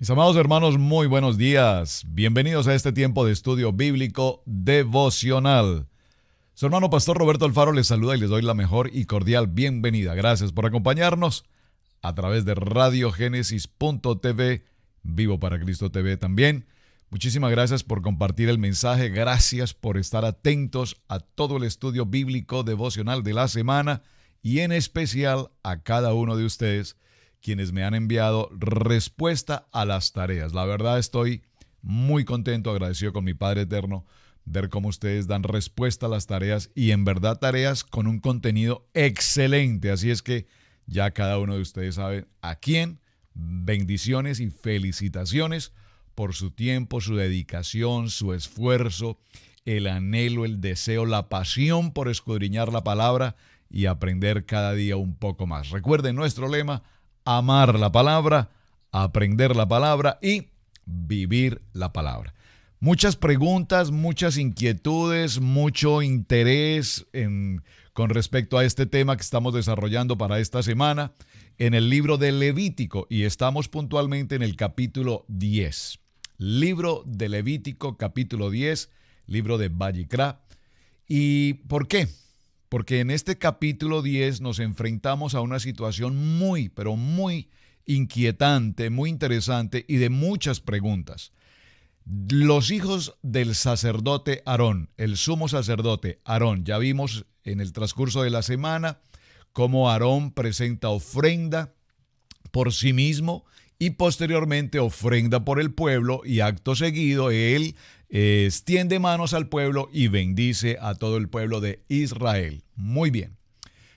Mis amados hermanos, muy buenos días. Bienvenidos a este tiempo de estudio bíblico devocional. Su hermano Pastor Roberto Alfaro les saluda y les doy la mejor y cordial bienvenida. Gracias por acompañarnos a través de radiogénesis.tv, Vivo para Cristo TV también. Muchísimas gracias por compartir el mensaje. Gracias por estar atentos a todo el estudio bíblico devocional de la semana y en especial a cada uno de ustedes quienes me han enviado respuesta a las tareas. La verdad estoy muy contento, agradecido con mi Padre Eterno, ver cómo ustedes dan respuesta a las tareas y en verdad tareas con un contenido excelente. Así es que ya cada uno de ustedes sabe a quién. Bendiciones y felicitaciones por su tiempo, su dedicación, su esfuerzo, el anhelo, el deseo, la pasión por escudriñar la palabra y aprender cada día un poco más. Recuerden nuestro lema: amar la palabra, aprender la palabra y vivir la palabra. Muchas preguntas, muchas inquietudes, mucho interés con respecto a este tema que estamos desarrollando para esta semana en el libro de Levítico y estamos puntualmente en el capítulo 10. Libro de Levítico, capítulo 10, libro de Vallicrá. ¿Y por qué? Porque en este capítulo 10 nos enfrentamos a una situación muy, pero muy inquietante, muy interesante y de muchas preguntas. Los hijos del sacerdote Aarón, el sumo sacerdote Aarón, ya vimos en el transcurso de la semana cómo Aarón presenta ofrenda por sí mismo y posteriormente ofrenda por el pueblo y acto seguido él extiende manos al pueblo y bendice a todo el pueblo de Israel. Muy bien.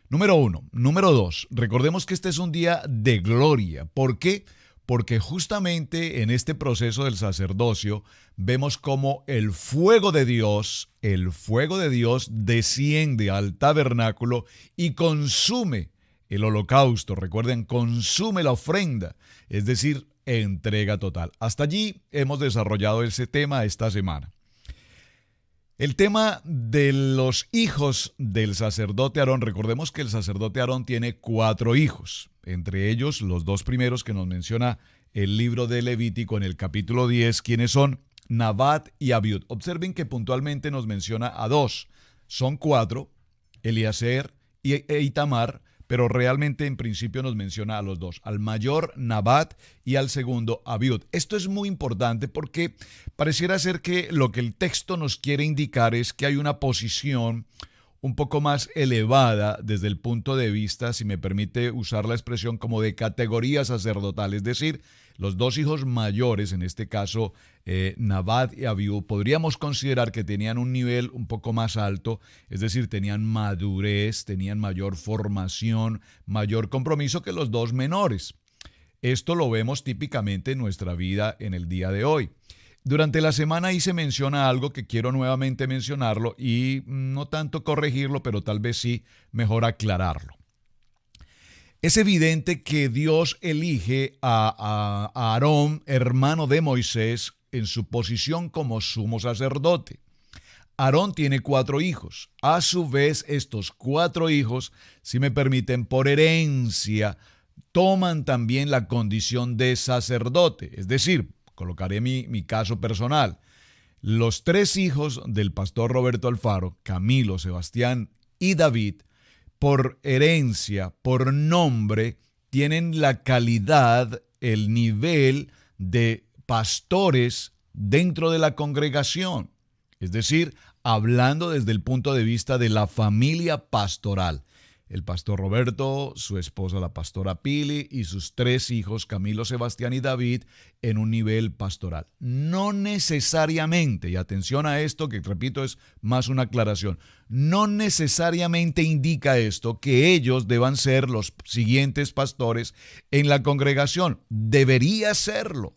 Número 1. Número 2. Recordemos que este es un día de gloria. ¿Por qué? Porque justamente en este proceso del sacerdocio vemos cómo el fuego de Dios desciende al tabernáculo y consume el holocausto. Recuerden, consume la ofrenda, es decir, entrega total. Hasta allí hemos desarrollado ese tema esta semana. El tema de los hijos del sacerdote Aarón. Recordemos que el sacerdote Aarón tiene 4 hijos, entre ellos los 2 primeros que nos menciona el libro de Levítico en el capítulo 10, quienes son Nabat y Abiud. Observen que puntualmente nos menciona a 2, son 4, Eliezer e Itamar, pero realmente en principio nos menciona a los 2, al mayor Nabat y al segundo Abiud. Esto es muy importante porque pareciera ser que lo que el texto nos quiere indicar es que hay una posición un poco más elevada desde el punto de vista, si me permite usar la expresión, como de categoría sacerdotal, es decir, los 2 hijos mayores, en este caso Nabat y Abiú, podríamos considerar que tenían un nivel un poco más alto, es decir, tenían madurez, tenían mayor formación, mayor compromiso que los 2 menores. Esto lo vemos típicamente en nuestra vida en el día de hoy. Durante la semana ahí se menciona algo que quiero nuevamente mencionarlo y no tanto corregirlo, pero tal vez sí mejor aclararlo. Es evidente que Dios elige a Aarón, hermano de Moisés, en su posición como sumo sacerdote. Aarón tiene 4 hijos. A su vez, estos 4 hijos, si me permiten, por herencia, toman también la condición de sacerdote. Es decir, colocaré mi caso personal. Los 3 hijos del pastor Roberto Alfaro, Camilo, Sebastián y David, por herencia, por nombre, tienen la calidad, el nivel de pastores dentro de la congregación. Es decir, hablando desde el punto de vista de la familia pastoral. El pastor Roberto, su esposa la pastora Pili y sus 3 hijos, Camilo, Sebastián y David, en un nivel pastoral. No necesariamente, y atención a esto que repito es más una aclaración, no necesariamente indica esto que ellos deban ser los siguientes pastores en la congregación. Debería serlo,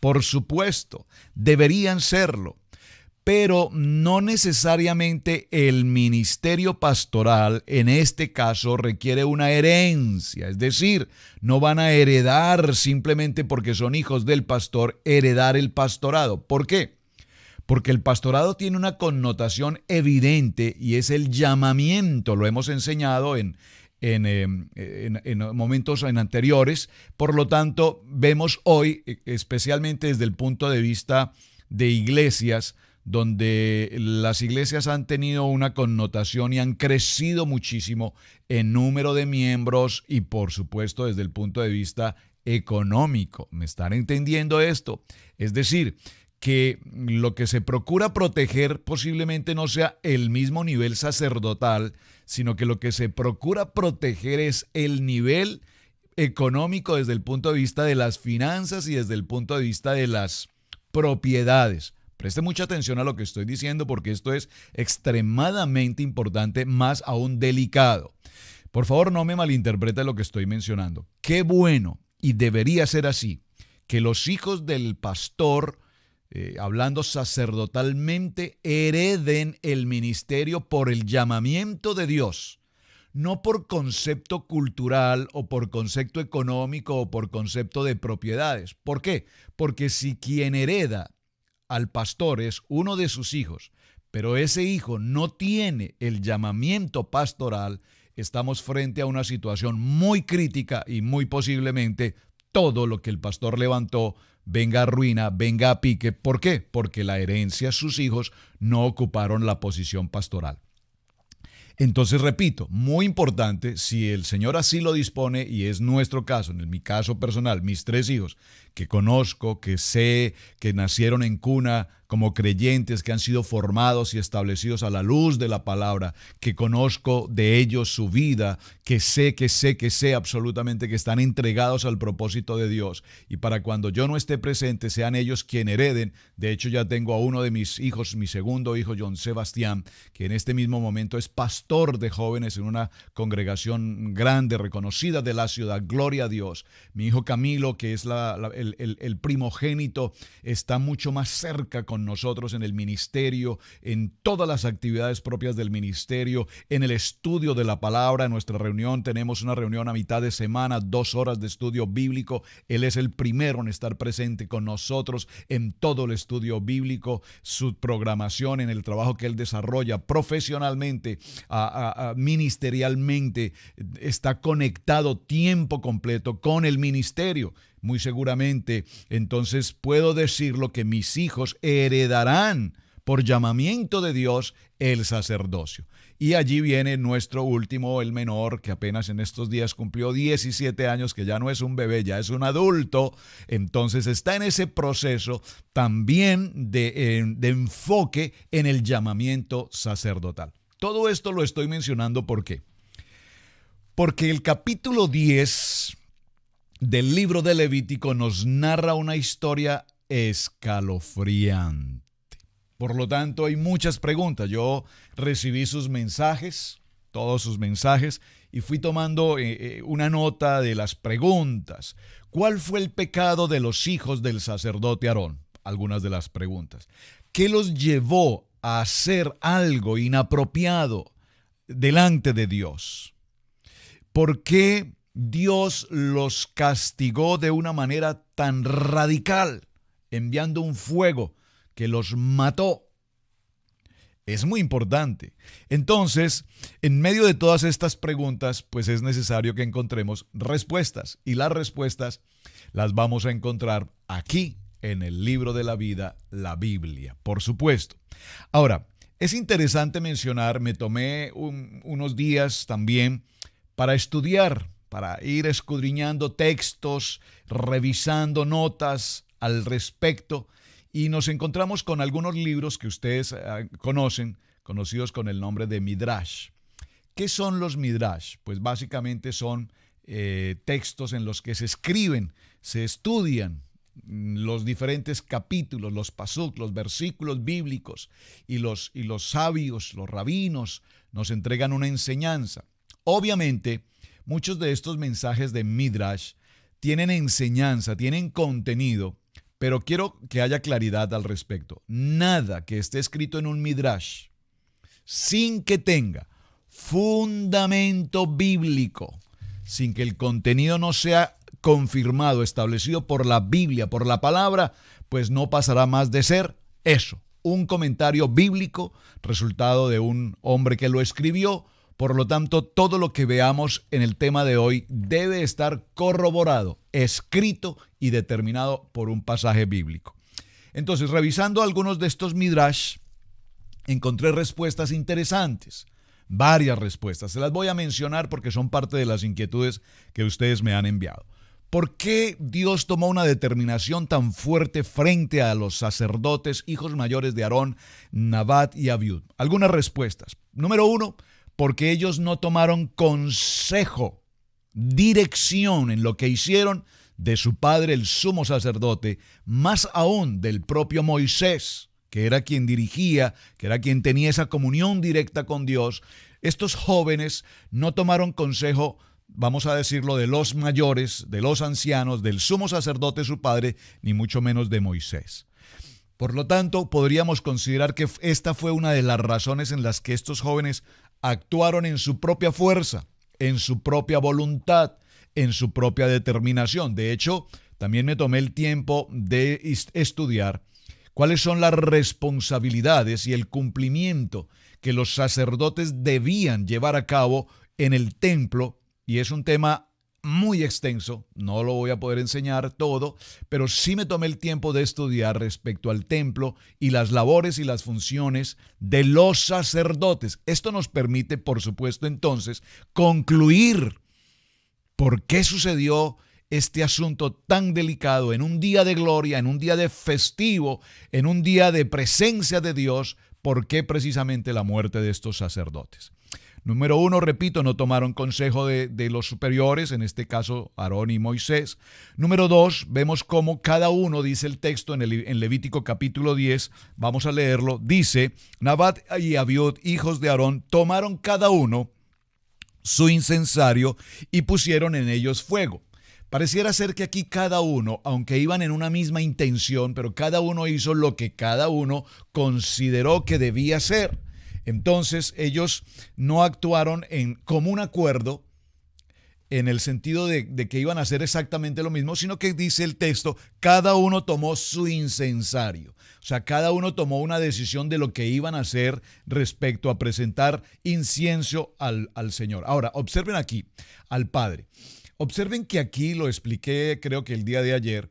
por supuesto, deberían serlo. Pero no necesariamente el ministerio pastoral en este caso requiere una herencia, es decir, no van a heredar simplemente porque son hijos del pastor, heredar el pastorado. ¿Por qué? Porque el pastorado tiene una connotación evidente y es el llamamiento, lo hemos enseñado en en momentos anteriores. Por lo tanto, vemos hoy, especialmente desde el punto de vista de iglesias, donde las iglesias han tenido una connotación y han crecido muchísimo en número de miembros y por supuesto desde el punto de vista económico. ¿Me están entendiendo esto? Es decir, que lo que se procura proteger posiblemente no sea el mismo nivel sacerdotal, sino que lo que se procura proteger es el nivel económico desde el punto de vista de las finanzas y desde el punto de vista de las propiedades. Preste mucha atención a lo que estoy diciendo porque esto es extremadamente importante, más aún delicado. Por favor, no me malinterprete lo que estoy mencionando. Qué bueno, y debería ser así, que los hijos del pastor, hablando sacerdotalmente, hereden el ministerio por el llamamiento de Dios, no por concepto cultural o por concepto económico o por concepto de propiedades. ¿Por qué? Porque si quien hereda al pastor es uno de sus hijos, pero ese hijo no tiene el llamamiento pastoral, estamos frente a una situación muy crítica y muy posiblemente todo lo que el pastor levantó venga a ruina, venga a pique. ¿Por qué? Porque la herencia, sus hijos no ocuparon la posición pastoral. Entonces, repito, muy importante, si el Señor así lo dispone, y es nuestro caso, en mi caso personal, mis 3 hijos, que conozco, que sé, que nacieron en cuna como creyentes, que han sido formados y establecidos a la luz de la palabra, que conozco de ellos su vida, que sé absolutamente que están entregados al propósito de Dios. Y para cuando yo no esté presente, sean ellos quien hereden. De hecho, ya tengo a uno de mis hijos, mi segundo hijo, John Sebastián, que en este mismo momento es pastor de jóvenes en una congregación grande, reconocida de la ciudad. Gloria a Dios. Mi hijo Camilo, que es el primogénito, está mucho más cerca con nosotros en el ministerio, en todas las actividades propias del ministerio, en el estudio de la palabra. En nuestra reunión tenemos una reunión a mitad de semana, 2 horas de estudio bíblico. Él es el primero en estar presente con nosotros en todo el estudio bíblico, su programación, en el trabajo que él desarrolla profesionalmente, ministerialmente, está conectado tiempo completo con el ministerio. Muy seguramente, entonces puedo decirlo que mis hijos heredarán por llamamiento de Dios el sacerdocio. Y allí viene nuestro último, el menor, que apenas en estos días cumplió 17 años, que ya no es un bebé, ya es un adulto. Entonces está en ese proceso también de enfoque en el llamamiento sacerdotal. Todo esto lo estoy mencionando ¿por qué? Porque el capítulo 10 del libro de Levítico nos narra una historia escalofriante. Por lo tanto, hay muchas preguntas. Yo recibí sus mensajes, todos sus mensajes, y fui tomando una nota de las preguntas. ¿Cuál fue el pecado de los hijos del sacerdote Aarón? Algunas de las preguntas. ¿Qué los llevó a hacer algo inapropiado delante de Dios? ¿Por qué Dios los castigó de una manera tan radical, enviando un fuego que los mató? Es muy importante. Entonces, en medio de todas estas preguntas, pues es necesario que encontremos respuestas. Y las respuestas las vamos a encontrar aquí, en el libro de la vida, la Biblia, por supuesto. Ahora, es interesante mencionar, me tomé unos días también para estudiar, para ir escudriñando textos, revisando notas al respecto, y nos encontramos con algunos libros que ustedes conocen, conocidos con el nombre de Midrash. ¿Qué son los Midrash? Pues básicamente son textos en los que se escriben, se estudian los diferentes capítulos, los pasuk, los versículos bíblicos, y los sabios, los rabinos, nos entregan una enseñanza. Obviamente, muchos de estos mensajes de Midrash tienen enseñanza, tienen contenido, pero quiero que haya claridad al respecto. Nada que esté escrito en un Midrash sin que tenga fundamento bíblico, sin que el contenido no sea confirmado, establecido por la Biblia, por la palabra, pues no pasará más de ser eso, un comentario bíblico, resultado de un hombre que lo escribió, Por lo tanto, todo lo que veamos en el tema de hoy debe estar corroborado, escrito y determinado por un pasaje bíblico. Entonces, revisando algunos de estos midrash, encontré respuestas interesantes, varias respuestas. Se las voy a mencionar porque son parte de las inquietudes que ustedes me han enviado. ¿Por qué Dios tomó una determinación tan fuerte frente a los sacerdotes, hijos mayores de Aarón, Nadab y Abiud? Algunas respuestas. Número 1, porque ellos no tomaron consejo, dirección en lo que hicieron de su padre el sumo sacerdote, más aún del propio Moisés, que era quien dirigía, que era quien tenía esa comunión directa con Dios. Estos jóvenes no tomaron consejo, vamos a decirlo, de los mayores, de los ancianos, del sumo sacerdote su padre, ni mucho menos de Moisés. Por lo tanto, podríamos considerar que esta fue una de las razones en las que estos jóvenes actuaron en su propia fuerza, en su propia voluntad, en su propia determinación. De hecho, también me tomé el tiempo de estudiar cuáles son las responsabilidades y el cumplimiento que los sacerdotes debían llevar a cabo en el templo, y es un tema muy extenso, no lo voy a poder enseñar todo, pero sí me tomé el tiempo de estudiar respecto al templo y las labores y las funciones de los sacerdotes. Esto nos permite, por supuesto, entonces, concluir por qué sucedió este asunto tan delicado en un día de gloria, en un día de festivo, en un día de presencia de Dios. ¿Por qué precisamente la muerte de estos sacerdotes? Número 1, repito, no tomaron consejo de los superiores, en este caso Aarón y Moisés. Número 2, vemos cómo cada uno, dice el texto en Levítico capítulo 10, vamos a leerlo, dice: Nadab y Abiud, hijos de Aarón, tomaron cada uno su incensario y pusieron en ellos fuego. Pareciera ser que aquí cada uno, aunque iban en una misma intención, pero cada uno hizo lo que cada uno consideró que debía hacer. Entonces ellos no actuaron en común acuerdo en el sentido de que iban a hacer exactamente lo mismo, sino que dice el texto, cada uno tomó su incensario. O sea, cada uno tomó una decisión de lo que iban a hacer respecto a presentar incienso al Señor. Ahora, observen aquí al Padre. Observen que aquí, lo expliqué creo que el día de ayer,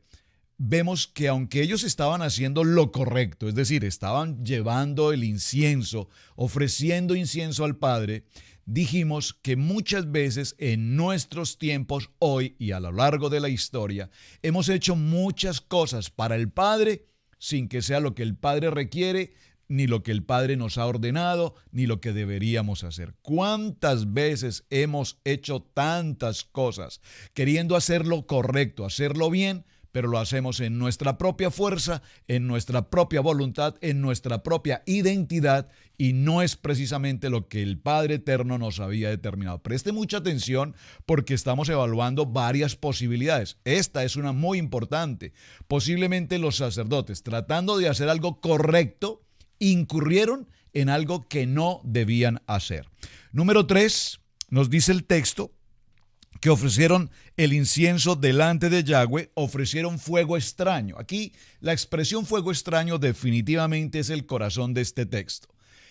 vemos que aunque ellos estaban haciendo lo correcto, es decir, estaban llevando el incienso, ofreciendo incienso al Padre, dijimos que muchas veces en nuestros tiempos, hoy y a lo largo de la historia, hemos hecho muchas cosas para el Padre sin que sea lo que el Padre requiere, ni lo que el Padre nos ha ordenado, ni lo que deberíamos hacer. ¿Cuántas veces hemos hecho tantas cosas queriendo hacerlo correcto, hacerlo bien, pero lo hacemos en nuestra propia fuerza, en nuestra propia voluntad, en nuestra propia identidad, y no es precisamente lo que el Padre Eterno nos había determinado? Preste mucha atención porque estamos evaluando varias posibilidades. Esta es una muy importante. Posiblemente los sacerdotes, tratando de hacer algo correcto, incurrieron en algo que no debían hacer. Número 3, nos dice el texto que ofrecieron el incienso delante de Yahweh, ofrecieron fuego extraño. Aquí la expresión fuego extraño definitivamente es el corazón de este texto.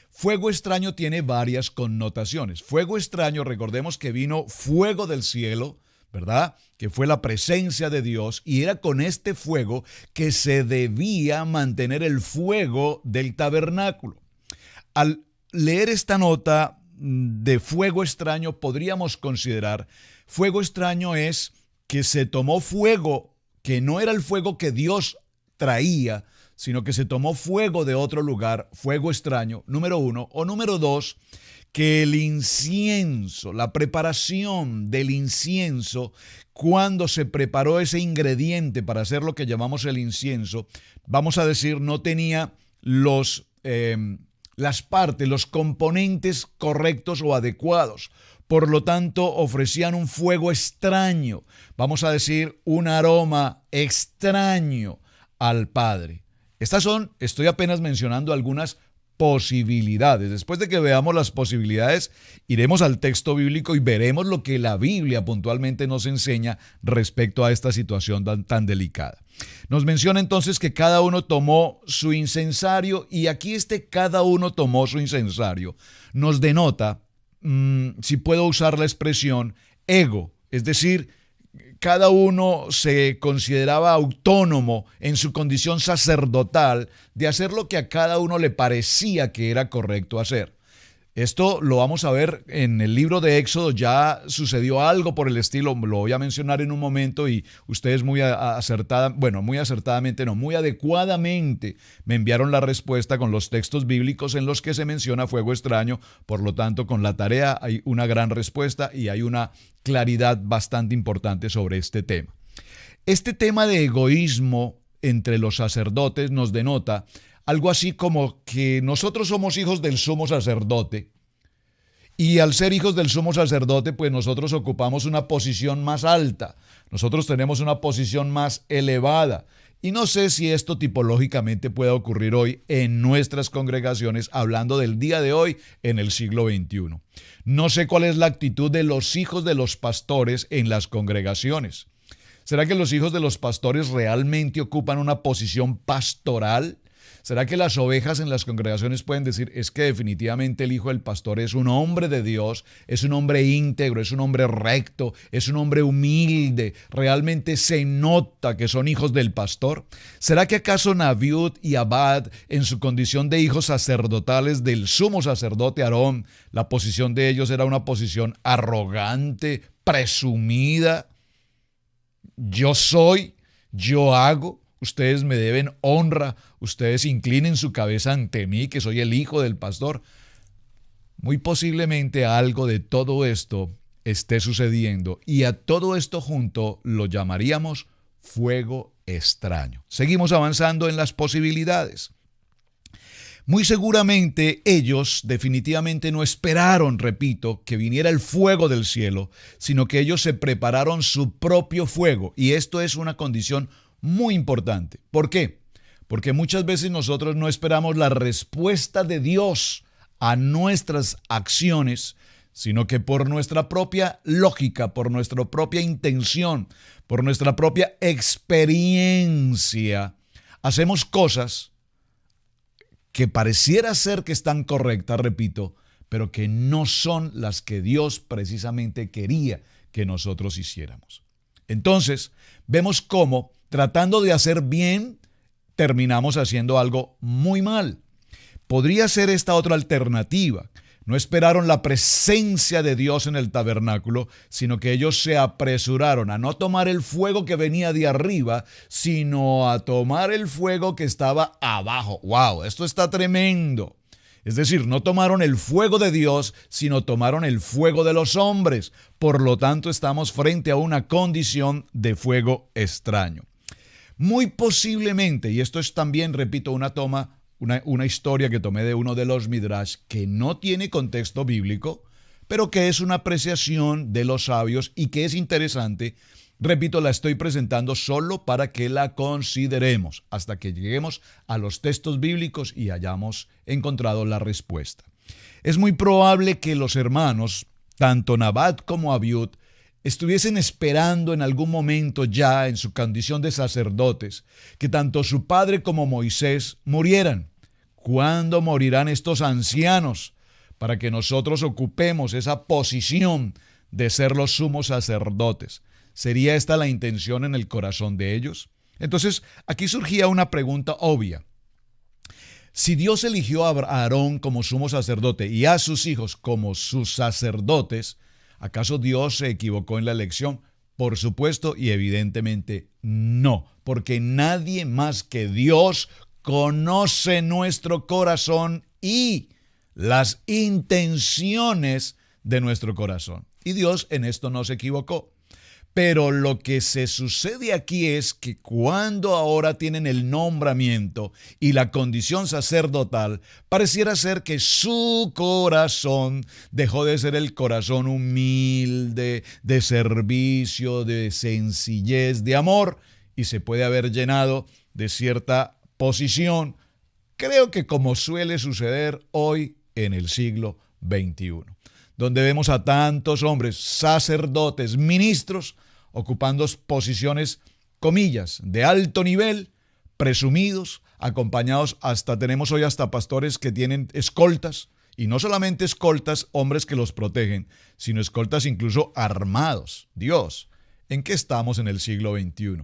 Fuego extraño tiene varias connotaciones. Fuego extraño, recordemos que vino fuego del cielo, ¿verdad? Que fue la presencia de Dios, y era con este fuego que se debía mantener el fuego del tabernáculo. Al leer esta nota de fuego extraño, podríamos considerar, fuego extraño es que se tomó fuego que no era el fuego que Dios traía, sino que se tomó fuego de otro lugar, fuego extraño, número 1, o número 2, que el incienso, la preparación del incienso, cuando se preparó ese ingrediente para hacer lo que llamamos el incienso, vamos a decir, no tenía las partes, los componentes correctos o adecuados. Por lo tanto, ofrecían un fuego extraño, vamos a decir, un aroma extraño al Padre. Estoy apenas mencionando algunas posibilidades. Después de que veamos las posibilidades, iremos al texto bíblico y veremos lo que la Biblia puntualmente nos enseña respecto a esta situación tan delicada. Nos menciona entonces que cada uno tomó su incensario, y aquí cada uno tomó su incensario nos denota si puedo usar la expresión, ego, es decir, cada uno se consideraba autónomo en su condición sacerdotal de hacer lo que a cada uno le parecía que era correcto hacer. Esto lo vamos a ver en el libro de Éxodo, ya sucedió algo por el estilo, lo voy a mencionar en un momento y ustedes muy adecuadamente me enviaron la respuesta con los textos bíblicos en los que se menciona fuego extraño, por lo tanto con la tarea hay una gran respuesta y hay una claridad bastante importante sobre este tema. Este tema de egoísmo entre los sacerdotes nos denota algo así como que nosotros somos hijos del sumo sacerdote y al ser hijos del sumo sacerdote, pues nosotros ocupamos una posición más alta, nosotros tenemos una posición más elevada. Y no sé si esto tipológicamente pueda ocurrir hoy en nuestras congregaciones, hablando del día de hoy en el siglo XXI. No sé cuál es la actitud de los hijos de los pastores en las congregaciones. ¿Será que los hijos de los pastores realmente ocupan una posición pastoral? ¿Será que las ovejas en las congregaciones pueden decir, es que definitivamente el hijo del pastor es un hombre de Dios, es un hombre íntegro, es un hombre recto, es un hombre humilde, realmente se nota que son hijos del pastor? ¿Será que acaso Nabiut y Abad, en su condición de hijos sacerdotales del sumo sacerdote Aarón, la posición de ellos era una posición arrogante, presumida? Yo soy, yo hago. Ustedes me deben honra, ustedes inclinen su cabeza ante mí, que soy el hijo del pastor. Muy posiblemente algo de todo esto esté sucediendo y a todo esto junto lo llamaríamos fuego extraño. Seguimos avanzando en las posibilidades. Muy seguramente ellos definitivamente no esperaron, repito, que viniera el fuego del cielo, sino que ellos se prepararon su propio fuego y esto es una condición muy importante. ¿Por qué? Porque muchas veces nosotros no esperamos la respuesta de Dios a nuestras acciones, sino que por nuestra propia lógica, por nuestra propia intención, por nuestra propia experiencia, hacemos cosas que pareciera ser que están correctas, repito, pero que no son las que Dios precisamente quería que nosotros hiciéramos. Entonces, vemos cómo tratando de hacer bien, terminamos haciendo algo muy mal. Podría ser esta otra alternativa. No esperaron la presencia de Dios en el tabernáculo, sino que ellos se apresuraron a no tomar el fuego que venía de arriba, sino a tomar el fuego que estaba abajo. ¡Wow! Esto está tremendo. Es decir, no tomaron el fuego de Dios, sino tomaron el fuego de los hombres. Por lo tanto, estamos frente a una condición de fuego extraño. Muy posiblemente, y esto es también, repito, una historia que tomé de uno de los Midrash que no tiene contexto bíblico, pero que es una apreciación de los sabios y que es interesante. Repito, la estoy presentando solo para que la consideremos hasta que lleguemos a los textos bíblicos y hayamos encontrado la respuesta. Es muy probable que los hermanos, tanto Nabat como Abiud, estuviesen esperando en algún momento ya en su condición de sacerdotes que tanto su padre como Moisés murieran. ¿Cuándo morirán estos ancianos para que nosotros ocupemos esa posición de ser los sumos sacerdotes? ¿Sería esta la intención en el corazón de ellos? Entonces, aquí surgía una pregunta obvia. Si Dios eligió a Aarón como sumo sacerdote y a sus hijos como sus sacerdotes, ¿acaso Dios se equivocó en la elección? Por supuesto y evidentemente no, porque nadie más que Dios conoce nuestro corazón y las intenciones de nuestro corazón. Y Dios en esto no se equivocó. Pero lo que se sucede aquí es que cuando ahora tienen el nombramiento y la condición sacerdotal, pareciera ser que su corazón dejó de ser el corazón humilde, de servicio, de sencillez, de amor, y se puede haber llenado de cierta posición, creo que como suele suceder hoy en el siglo XXI, donde vemos a tantos hombres, sacerdotes, ministros, ocupando posiciones, comillas, de alto nivel, presumidos, acompañados tenemos hoy hasta pastores que tienen escoltas Y no solamente escoltas, hombres que los protegen, sino escoltas incluso armados. Dios, ¿en qué estamos en el siglo XXI?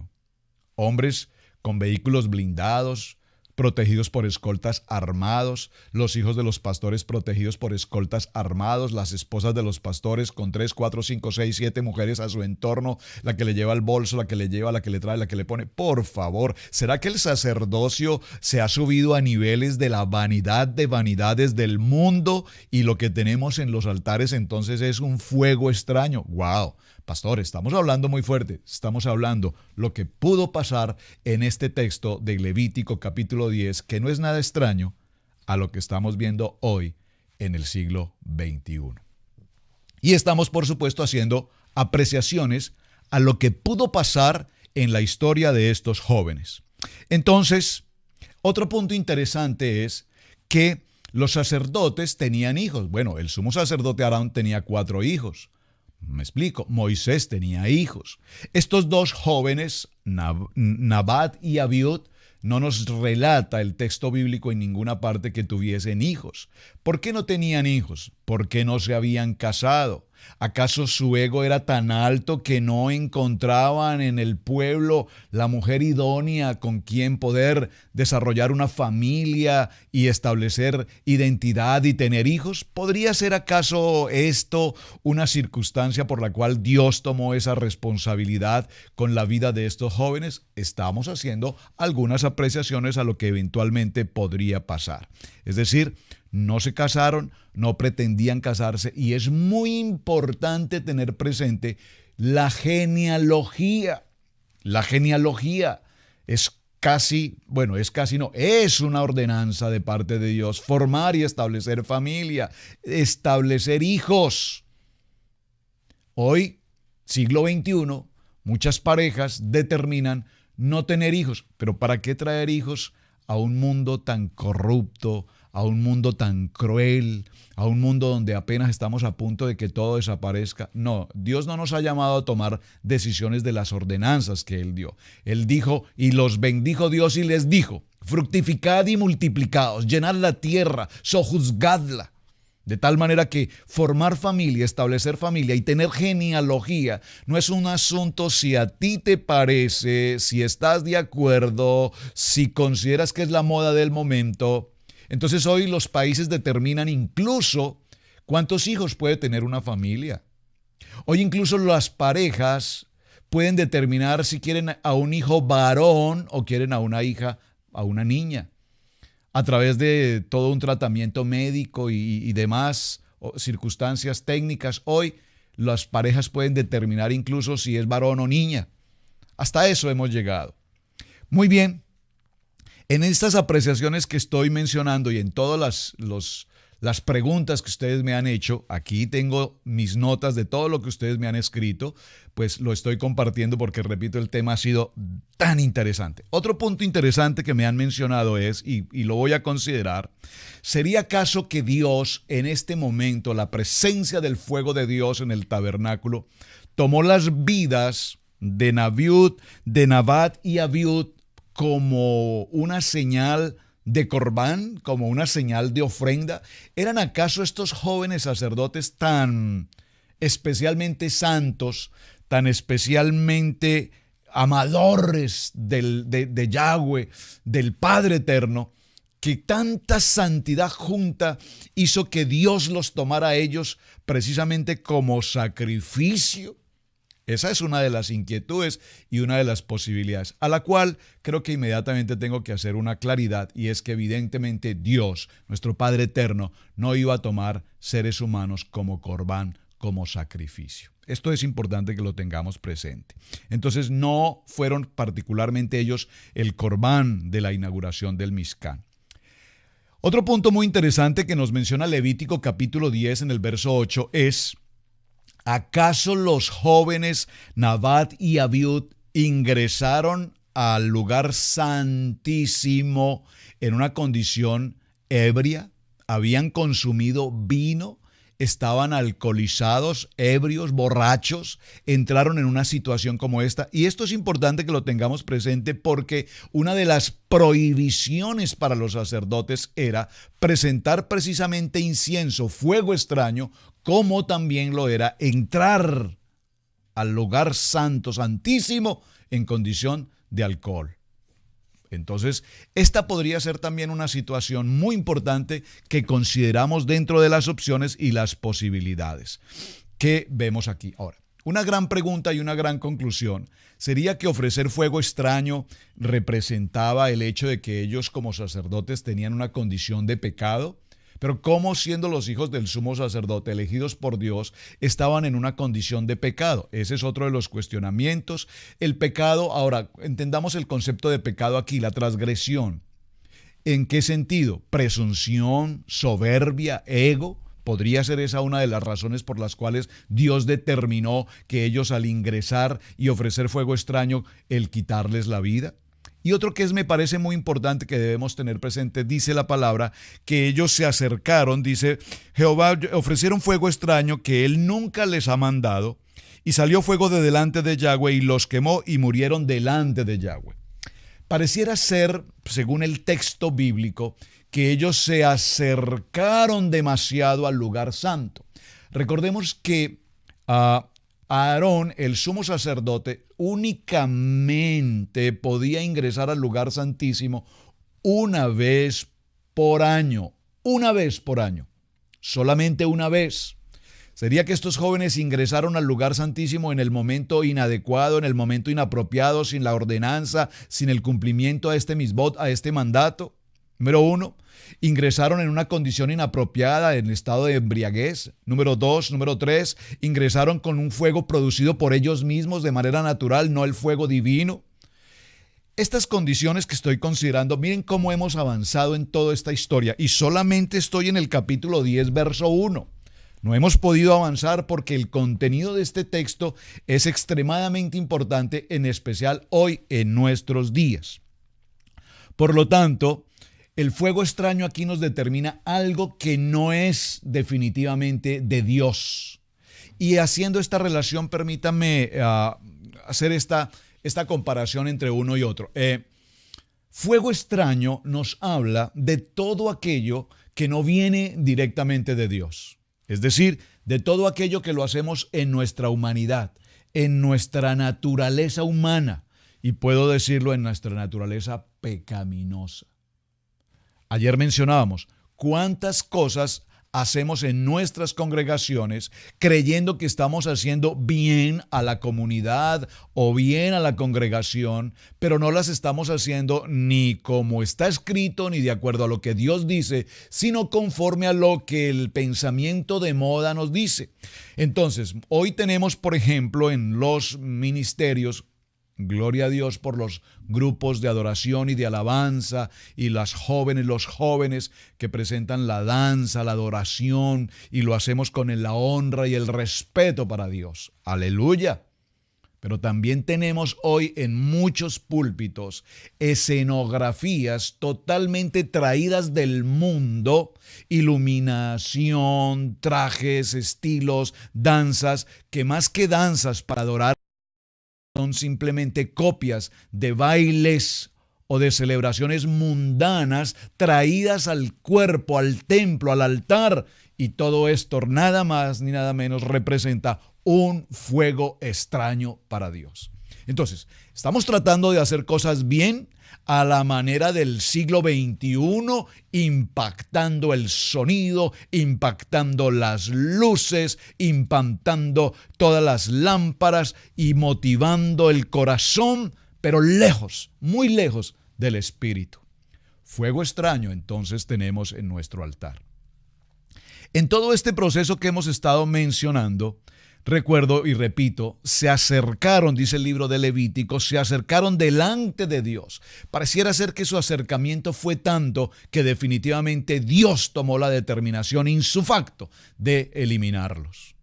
Hombres con vehículos blindados, protegidos por escoltas armados, los hijos de los pastores protegidos por escoltas armados, las esposas de los pastores con 3, 4, 5, 6, 7 mujeres a su entorno, la que le lleva el bolso, la que le lleva, la que le trae, la que le pone. Por favor, ¿será que el sacerdocio se ha subido a niveles de la vanidad de vanidades del mundo y lo que tenemos en los altares entonces es un fuego extraño? ¡Wow! Pastor, estamos hablando muy fuerte, estamos hablando lo que pudo pasar en este texto de Levítico capítulo 10, que no es nada extraño a lo que estamos viendo hoy en el siglo XXI. Y estamos, por supuesto, haciendo apreciaciones a lo que pudo pasar en la historia de estos jóvenes. Entonces, otro punto interesante es que los sacerdotes tenían hijos. Bueno, el sumo sacerdote Aarón tenía 4 hijos. Me explico, Moisés tenía hijos. Estos dos jóvenes, Nabat y Abiud, no nos relata el texto bíblico en ninguna parte que tuviesen hijos. ¿Por qué no tenían hijos? ¿Por qué no se habían casado? ¿Acaso su ego era tan alto que no encontraban en el pueblo la mujer idónea con quien poder desarrollar una familia y establecer identidad y tener hijos? ¿Podría ser acaso esto una circunstancia por la cual Dios tomó esa responsabilidad con la vida de estos jóvenes? Estamos haciendo algunas apreciaciones a lo que eventualmente podría pasar. Es decir, no se casaron, no pretendían casarse y es muy importante tener presente la genealogía. La genealogía es una ordenanza de parte de Dios, formar y establecer familia, establecer hijos. Hoy, siglo XXI, muchas parejas determinan no tener hijos, pero ¿para qué traer hijos a un mundo tan corrupto, a un mundo tan cruel, a un mundo donde apenas estamos a punto de que todo desaparezca? No, Dios no nos ha llamado a tomar decisiones de las ordenanzas que Él dio. Él dijo, y los bendijo Dios y les dijo, fructificad y multiplicaos, llenad la tierra, sojuzgadla. De tal manera que formar familia, establecer familia y tener genealogía no es un asunto si a ti te parece, si estás de acuerdo, si consideras que es la moda del momento. Entonces hoy los países determinan incluso cuántos hijos puede tener una familia. Hoy incluso las parejas pueden determinar si quieren a un hijo varón o quieren a una hija, a una niña. A través de todo un tratamiento médico y demás circunstancias técnicas, hoy las parejas pueden determinar incluso si es varón o niña. Hasta eso hemos llegado. Muy bien. En estas apreciaciones que estoy mencionando y en todas las preguntas que ustedes me han hecho, aquí tengo mis notas de todo lo que ustedes me han escrito, pues lo estoy compartiendo porque, repito, el tema ha sido tan interesante. Otro punto interesante que me han mencionado es, y lo voy a considerar, ¿sería acaso que Dios en este momento, la presencia del fuego de Dios en el tabernáculo, tomó las vidas de Nabat y Abiud como una señal de corbán, como una señal de ofrenda? ¿Eran acaso estos jóvenes sacerdotes tan especialmente santos, tan especialmente amadores de Yahweh, del Padre Eterno, que tanta santidad junta hizo que Dios los tomara a ellos precisamente como sacrificio? Esa es una de las inquietudes y una de las posibilidades, a la cual creo que inmediatamente tengo que hacer una claridad, y es que evidentemente Dios, nuestro Padre Eterno, no iba a tomar seres humanos como corbán, como sacrificio. Esto es importante que lo tengamos presente. Entonces no fueron particularmente ellos el corbán de la inauguración del Mishkan. Otro punto muy interesante que nos menciona Levítico capítulo 10 en el verso 8 es: ¿acaso los jóvenes Nabat y Abiud ingresaron al lugar santísimo en una condición ebria? ¿Habían consumido vino? estaban alcoholizados, ebrios, borrachos, entraron en una situación como esta. Y esto es importante que lo tengamos presente porque una de las prohibiciones para los sacerdotes era presentar precisamente incienso, fuego extraño, como también lo era entrar al lugar santo, santísimo, en condición de alcohol. Entonces, esta podría ser también una situación muy importante que consideramos dentro de las opciones y las posibilidades que vemos aquí. Ahora, una gran pregunta y una gran conclusión sería que ofrecer fuego extraño representaba el hecho de que ellos como sacerdotes tenían una condición de pecado. Pero ¿cómo, siendo los hijos del sumo sacerdote elegidos por Dios, estaban en una condición de pecado? Ese es otro de los cuestionamientos. El pecado, ahora, entendamos el concepto de pecado aquí, la transgresión. ¿En qué sentido? Presunción, soberbia, ego. ¿Podría ser esa una de las razones por las cuales Dios determinó que ellos al ingresar y ofrecer fuego extraño, el quitarles la vida? Y otro que me parece muy importante que debemos tener presente, dice la palabra, que ellos se acercaron, dice, Jehová ofrecieron fuego extraño que él nunca les ha mandado, y salió fuego de delante de Yahweh y los quemó y murieron delante de Yahweh. Pareciera ser, según el texto bíblico, que ellos se acercaron demasiado al lugar santo. Recordemos que Aarón, el sumo sacerdote, únicamente podía ingresar al lugar santísimo una vez por año, solamente una vez. Sería que estos jóvenes ingresaron al lugar santísimo en el momento inadecuado, en el momento inapropiado, sin la ordenanza, sin el cumplimiento a este misbot, a este mandato. Número 1, ingresaron en una condición inapropiada, en estado de embriaguez. Número 2, número 3, ingresaron con un fuego producido por ellos mismos de manera natural, no el fuego divino. Estas condiciones que estoy considerando, miren cómo hemos avanzado en toda esta historia y solamente estoy en el capítulo 10, verso 1. No hemos podido avanzar porque el contenido de este texto es extremadamente importante, en especial hoy en nuestros días. Por lo tanto, el fuego extraño aquí nos determina algo que no es definitivamente de Dios. Y haciendo esta relación, permítanme hacer esta comparación entre uno y otro. Fuego extraño nos habla de todo aquello que no viene directamente de Dios. Es decir, de todo aquello que lo hacemos en nuestra humanidad, en nuestra naturaleza humana. Y puedo decirlo, en nuestra naturaleza pecaminosa. Ayer mencionábamos cuántas cosas hacemos en nuestras congregaciones creyendo que estamos haciendo bien a la comunidad o bien a la congregación, pero no las estamos haciendo ni como está escrito ni de acuerdo a lo que Dios dice, sino conforme a lo que el pensamiento de moda nos dice. Entonces, hoy tenemos, por ejemplo, en los ministerios, gloria a Dios por los grupos de adoración y de alabanza y los jóvenes que presentan la danza, la adoración, y lo hacemos con la honra y el respeto para Dios. Aleluya. Pero también tenemos hoy en muchos púlpitos escenografías totalmente traídas del mundo, iluminación, trajes, estilos, danzas, que más que danzas para adorar, son simplemente copias de bailes o de celebraciones mundanas traídas al cuerpo, al templo, al altar. Y todo esto nada más ni nada menos representa un fuego extraño para Dios. Entonces, estamos tratando de hacer cosas bien a la manera del siglo XXI, impactando el sonido, impactando las luces, impactando todas las lámparas y motivando el corazón, pero lejos, muy lejos del espíritu. Fuego extraño entonces tenemos en nuestro altar. En todo este proceso que hemos estado mencionando, recuerdo y repito, se acercaron, dice el libro de Levítico, se acercaron delante de Dios. Pareciera ser que su acercamiento fue tanto que definitivamente Dios tomó la determinación in su facto de eliminarlos.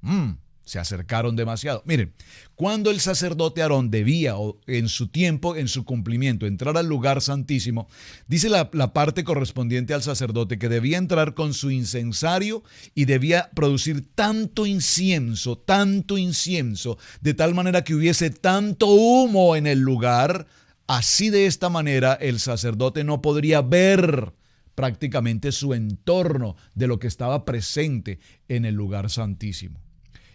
Se acercaron demasiado. Miren, cuando el sacerdote Aarón debía, en su tiempo, en su cumplimiento, entrar al lugar santísimo, dice la parte correspondiente al sacerdote que debía entrar con su incensario y debía producir tanto incienso, de tal manera que hubiese tanto humo en el lugar. Así, de esta manera, el sacerdote no podría ver prácticamente su entorno de lo que estaba presente en el lugar santísimo.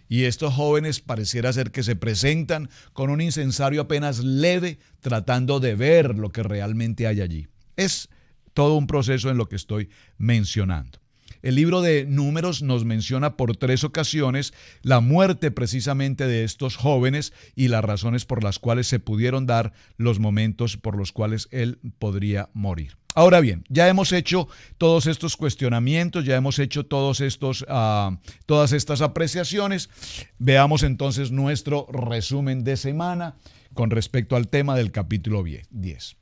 Y estos jóvenes pareciera ser que se presentan con un incensario apenas leve, tratando de ver lo que realmente hay allí. Es todo un proceso en lo que estoy mencionando. El libro de Números nos menciona por 3 ocasiones la muerte precisamente de estos jóvenes y las razones por las cuales se pudieron dar los momentos por los cuales él podría morir. Ahora bien, ya hemos hecho todos estos cuestionamientos, ya hemos hecho todas estas apreciaciones. Veamos entonces nuestro resumen de semana con respecto al tema del capítulo 10.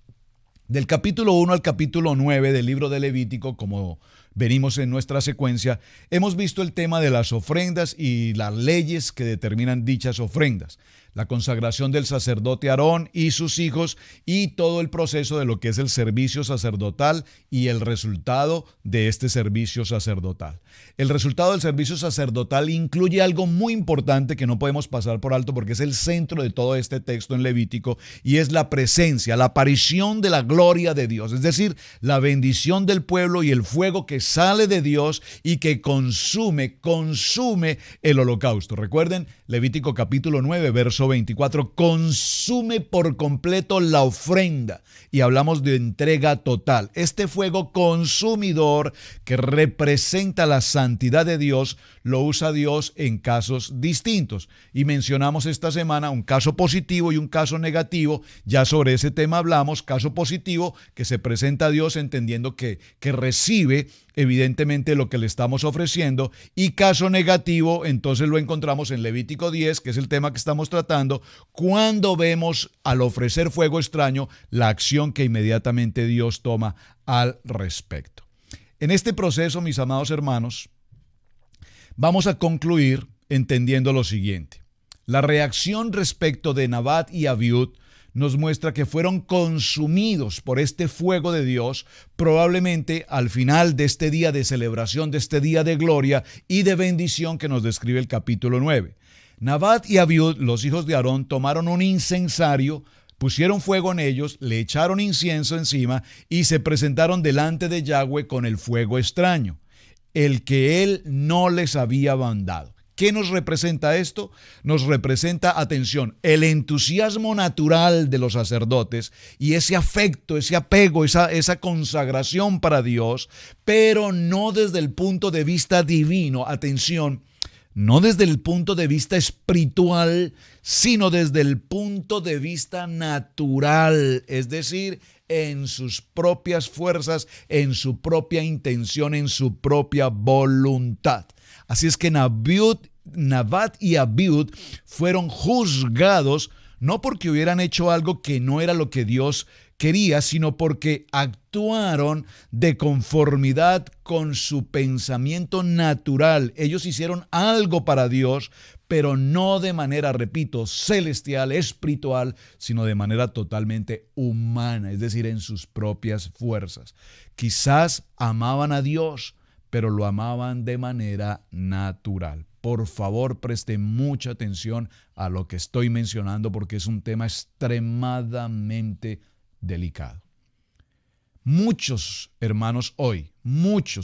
Del capítulo 1 al capítulo 9 del libro de Levítico, como venimos en nuestra secuencia, hemos visto el tema de las ofrendas y las leyes que determinan dichas ofrendas, la consagración del sacerdote Aarón y sus hijos y todo el proceso de lo que es el servicio sacerdotal y el resultado de este servicio sacerdotal. El resultado del servicio sacerdotal incluye algo muy importante que no podemos pasar por alto porque es el centro de todo este texto en Levítico, y es la presencia, la aparición de la gloria de Dios, es decir, la bendición del pueblo y el fuego que sale de Dios y que consume el holocausto. Recuerden, Levítico capítulo 9, verso 24, consume por completo la ofrenda, y hablamos de entrega total. Este fuego consumidor que representa la santidad de Dios lo usa Dios en casos distintos, y mencionamos esta semana un caso positivo y un caso negativo. Ya sobre ese tema hablamos. Caso positivo, que se presenta a Dios entendiendo que recibe evidentemente lo que le estamos ofreciendo, y caso negativo entonces lo encontramos en Levítico 10, que es el tema que estamos tratando, cuando vemos al ofrecer fuego extraño la acción que inmediatamente Dios toma al respecto. En este proceso, mis amados hermanos, vamos a concluir entendiendo lo siguiente: la reacción respecto de Nabat y Abiud nos muestra que fueron consumidos por este fuego de Dios, probablemente al final de este día de celebración, de este día de gloria y de bendición que nos describe el capítulo 9. Nabat y Abiud, los hijos de Aarón, tomaron un incensario, pusieron fuego en ellos, le echaron incienso encima y se presentaron delante de Yahweh con el fuego extraño, el que él no les había mandado. ¿Qué nos representa esto? Nos representa, atención, el entusiasmo natural de los sacerdotes y ese afecto, ese apego, esa consagración para Dios, pero no desde el punto de vista divino, atención, no desde el punto de vista espiritual, sino desde el punto de vista natural, es decir, en sus propias fuerzas, en su propia intención, en su propia voluntad. Así es que Nabat y Abiud fueron juzgados no porque hubieran hecho algo que no era lo que Dios quería, sino porque actuaron de conformidad con su pensamiento natural. Ellos hicieron algo para Dios, pero no de manera, repito, celestial, espiritual, sino de manera totalmente humana, es decir, en sus propias fuerzas. Quizás amaban a Dios, pero lo amaban de manera natural. Por favor, preste mucha atención a lo que estoy mencionando porque es un tema extremadamente delicado. Muchos hermanos hoy,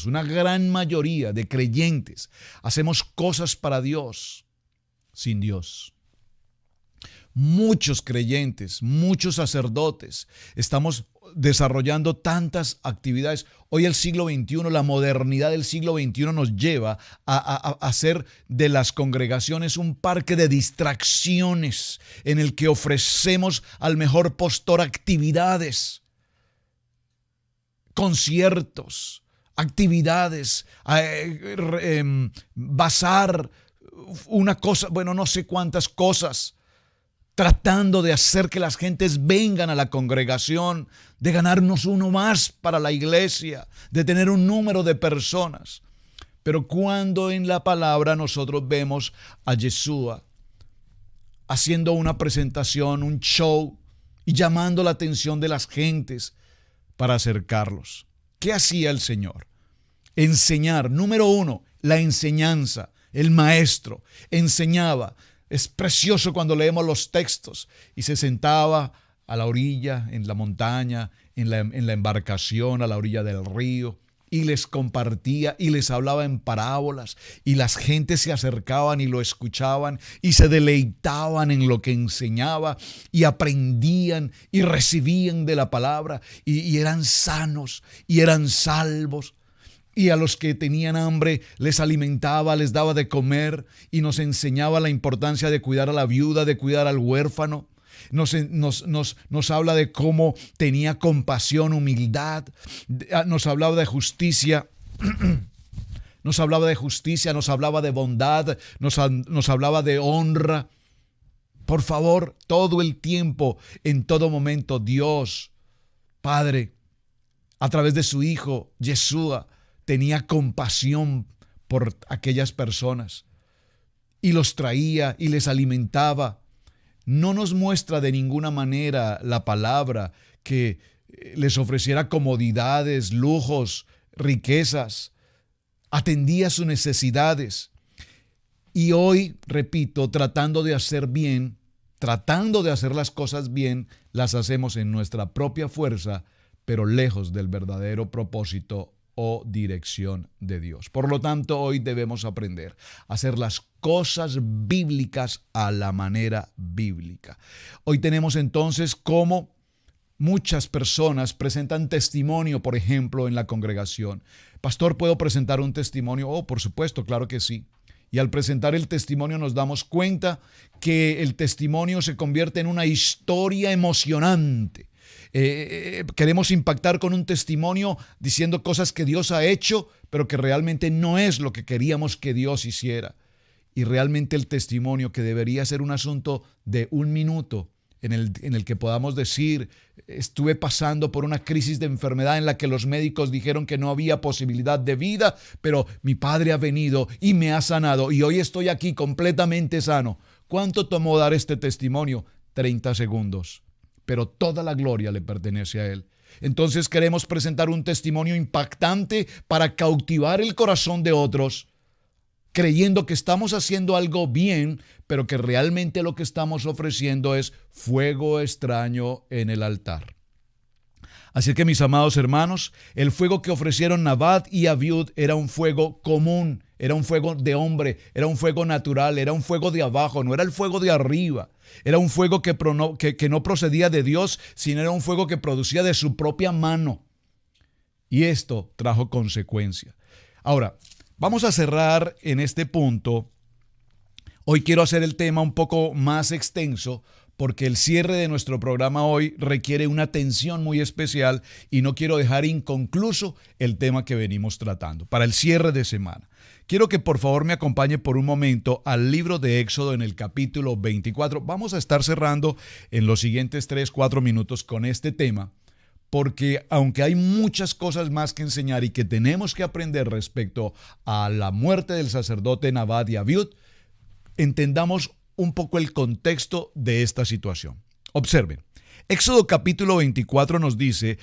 una gran mayoría de creyentes, hacemos cosas para Dios sin Dios. Muchos creyentes, muchos sacerdotes, estamos desarrollando tantas actividades. Hoy el siglo XXI, la modernidad del siglo XXI nos lleva a hacer de las congregaciones un parque de distracciones en el que ofrecemos al mejor postor actividades, conciertos, actividades, bazar, una cosa, bueno, no sé cuántas cosas, tratando de hacer que las gentes vengan a la congregación, de ganarnos uno más para la iglesia, de tener un número de personas. Pero cuando en la palabra nosotros vemos a Yeshua haciendo una presentación, un show, y llamando la atención de las gentes para acercarlos. ¿Qué hacía el Señor? Enseñar. Número uno, la enseñanza. El maestro enseñaba. Es precioso cuando leemos los textos y se sentaba a la orilla, en la montaña, en la embarcación, a la orilla del río, y les compartía y les hablaba en parábolas, y las gentes se acercaban y lo escuchaban y se deleitaban en lo que enseñaba y aprendían y recibían de la palabra y eran sanos y eran salvos. Y a los que tenían hambre les alimentaba, les daba de comer y nos enseñaba la importancia de cuidar a la viuda, de cuidar al huérfano. Nos habla de cómo tenía compasión, humildad, nos hablaba de justicia, nos hablaba de bondad, nos hablaba de honra. Por favor, todo el tiempo, en todo momento, Dios, Padre, a través de su Hijo, Yeshua, tenía compasión por aquellas personas y los traía y les alimentaba. No nos muestra de ninguna manera la palabra que les ofreciera comodidades, lujos, riquezas. Atendía sus necesidades. Y hoy, repito, tratando de hacer bien, tratando de hacer las cosas bien, las hacemos en nuestra propia fuerza, pero lejos del verdadero propósito o dirección de Dios. Por lo tanto, hoy debemos aprender a hacer las cosas bíblicas a la manera bíblica. Hoy tenemos entonces cómo muchas personas presentan testimonio, por ejemplo, en la congregación. Pastor, ¿puedo presentar un testimonio? Oh, por supuesto, claro que sí. Y al presentar el testimonio nos damos cuenta que el testimonio se convierte en una historia emocionante. Queremos impactar con un testimonio diciendo cosas que Dios ha hecho, pero que realmente no es lo que queríamos que Dios hiciera. Y realmente el testimonio, que debería ser un asunto de un minuto, en el que podamos decir: estuve pasando por una crisis de enfermedad en la que los médicos dijeron que no había posibilidad de vida, pero mi Padre ha venido y me ha sanado y hoy estoy aquí completamente sano. ¿Cuánto tomó dar este testimonio? 30 segundos. Pero toda la gloria le pertenece a Él. Entonces queremos presentar un testimonio impactante para cautivar el corazón de otros, creyendo que estamos haciendo algo bien, pero que realmente lo que estamos ofreciendo es fuego extraño en el altar. Así que, mis amados hermanos, el fuego que ofrecieron Nabat y Abiud era un fuego común, era un fuego de hombre, era un fuego natural, era un fuego de abajo, no era el fuego de arriba. Era un fuego que no procedía de Dios, sino era un fuego que producía de su propia mano. Y esto trajo consecuencia. Ahora, vamos a cerrar en este punto. Hoy quiero hacer el tema un poco más extenso, porque el cierre de nuestro programa hoy requiere una atención muy especial y no quiero dejar inconcluso el tema que venimos tratando para el cierre de semana. Quiero que por favor me acompañe por un momento al libro de Éxodo en el capítulo 24. Vamos a estar cerrando en los siguientes 3-4 minutos con este tema, porque aunque hay muchas cosas más que enseñar y que tenemos que aprender respecto a la muerte del sacerdote Nabat y Abiud, entendamos un poco el contexto de esta situación. Observen, Éxodo capítulo 24 nos dice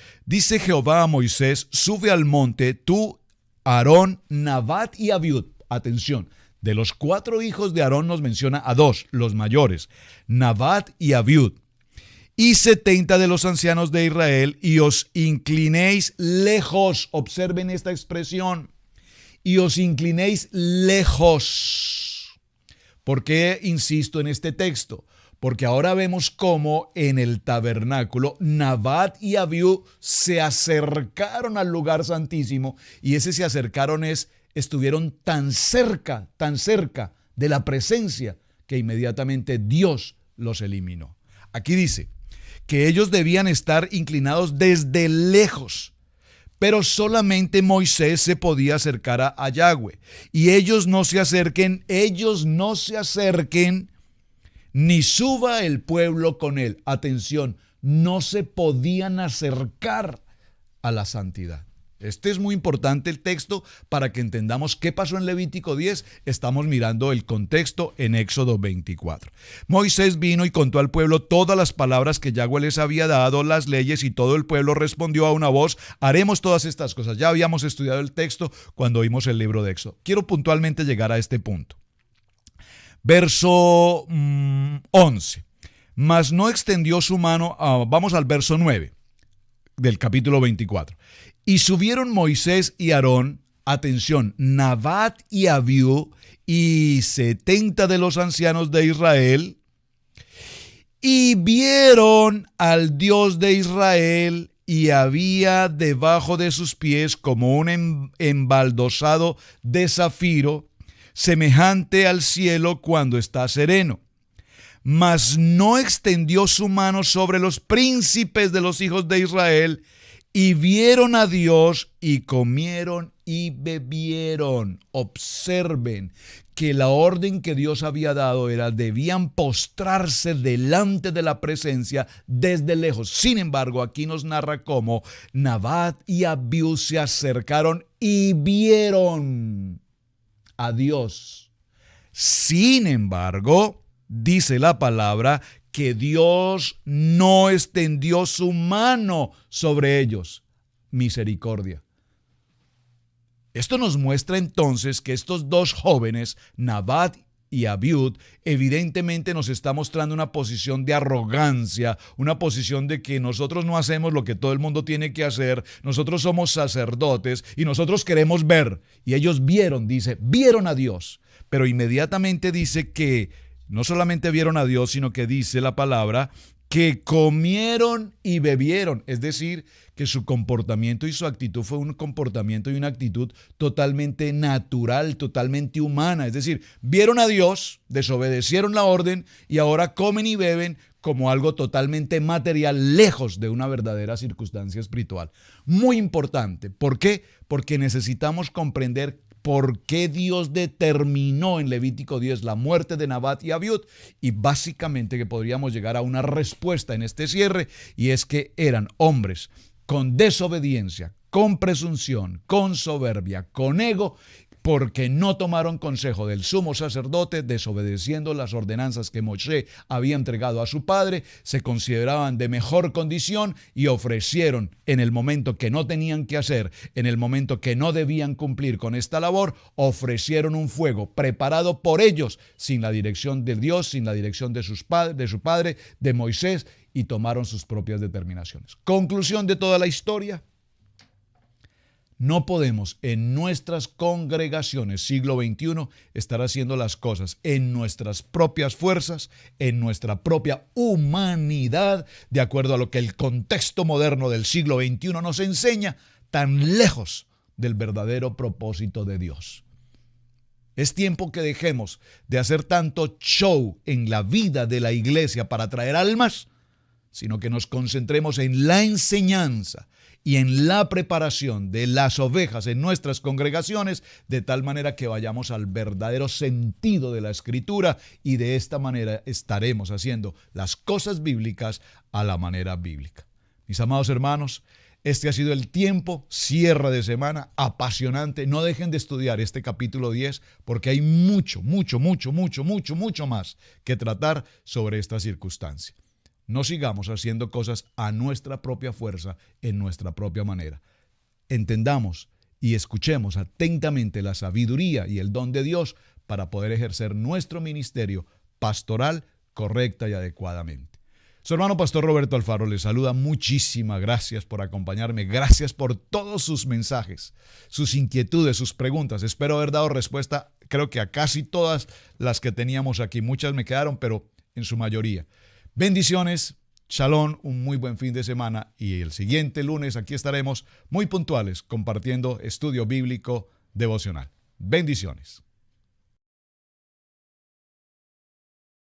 Jehová a Moisés: sube al monte, tú, Aarón, Nabat y Abiud. Atención, de los 4 hijos de Aarón nos menciona a 2, los mayores, Nabat y Abiud, y 70 de los ancianos de Israel, y os inclinéis lejos. Observen esta expresión, y os inclinéis lejos. ¿Por qué insisto en este texto? Porque ahora vemos cómo en el tabernáculo Nabat y Abiud se acercaron al lugar santísimo, y ese se acercaron estuvieron tan cerca de la presencia que inmediatamente Dios los eliminó. Aquí dice que ellos debían estar inclinados desde lejos, pero solamente Moisés se podía acercar a Yahweh. Y ellos no se acerquen, ni suba el pueblo con él. Atención, no se podían acercar a la santidad. Este es muy importante el texto para que entendamos qué pasó en Levítico 10. Estamos mirando el contexto en Éxodo 24. Moisés vino y contó al pueblo todas las palabras que Yahweh les había dado, las leyes, y todo el pueblo respondió a una voz: haremos todas estas cosas. Ya habíamos estudiado el texto cuando vimos el libro de Éxodo. Quiero puntualmente llegar a este punto. Verso 11. Mas no extendió su mano. Vamos al verso 9 del capítulo 24. Y subieron Moisés y Aarón, atención, Nadab y Abiú, y 70 de los ancianos de Israel, y vieron al Dios de Israel, y había debajo de sus pies como un embaldosado de zafiro, semejante al cielo cuando está sereno. Mas no extendió su mano sobre los príncipes de los hijos de Israel, y vieron a Dios y comieron y bebieron. Observen que la orden que Dios había dado era: debían postrarse delante de la presencia desde lejos. Sin embargo, aquí nos narra cómo Nadab y Abiú se acercaron y vieron a Dios. Sin embargo, dice la palabra que Dios no extendió su mano sobre ellos. Misericordia. Esto nos muestra entonces que estos dos jóvenes, Nadab y Abiú, evidentemente nos está mostrando una posición de arrogancia, una posición de que nosotros no hacemos lo que todo el mundo tiene que hacer, nosotros somos sacerdotes y nosotros queremos ver. Y ellos vieron, dice, vieron a Dios. Pero inmediatamente dice que no solamente vieron a Dios, sino que dice la palabra que comieron y bebieron. Es decir, que su comportamiento y su actitud fue un comportamiento y una actitud totalmente natural, totalmente humana. Es decir, vieron a Dios, desobedecieron la orden y ahora comen y beben como algo totalmente material, lejos de una verdadera circunstancia espiritual. Muy importante. ¿Por qué? Porque necesitamos comprender por qué Dios determinó en Levítico 10 la muerte de Nadab y Abiú, y básicamente que podríamos llegar a una respuesta en este cierre, y es que eran hombres con desobediencia, con presunción, con soberbia, con ego, porque no tomaron consejo del sumo sacerdote, desobedeciendo las ordenanzas que Moshe había entregado a su padre, se consideraban de mejor condición y ofrecieron en el momento que no tenían que hacer, en el momento que no debían cumplir con esta labor, ofrecieron un fuego preparado por ellos, sin la dirección de Dios, sin la dirección de su padre, de Moisés, y tomaron sus propias determinaciones. Conclusión de toda la historia: no podemos en nuestras congregaciones siglo XXI estar haciendo las cosas en nuestras propias fuerzas, en nuestra propia humanidad, de acuerdo a lo que el contexto moderno del siglo XXI nos enseña, tan lejos del verdadero propósito de Dios. Es tiempo que dejemos de hacer tanto show en la vida de la iglesia para atraer almas, sino que nos concentremos en la enseñanza y en la preparación de las ovejas en nuestras congregaciones, de tal manera que vayamos al verdadero sentido de la Escritura, y de esta manera estaremos haciendo las cosas bíblicas a la manera bíblica. Mis amados hermanos, este ha sido el tiempo, cierre de semana, apasionante. No dejen de estudiar este capítulo 10 porque hay mucho más que tratar sobre esta circunstancia. No sigamos haciendo cosas a nuestra propia fuerza, en nuestra propia manera. Entendamos y escuchemos atentamente la sabiduría y el don de Dios para poder ejercer nuestro ministerio pastoral correcta y adecuadamente. Su hermano Pastor Roberto Alfaro les saluda. Muchísimas gracias por acompañarme. Gracias por todos sus mensajes, sus inquietudes, sus preguntas. Espero haber dado respuesta, creo que a casi todas las que teníamos aquí. Muchas me quedaron, pero en su mayoría. Bendiciones, shalom, un muy buen fin de semana, y el siguiente lunes aquí estaremos muy puntuales compartiendo estudio bíblico devocional. Bendiciones.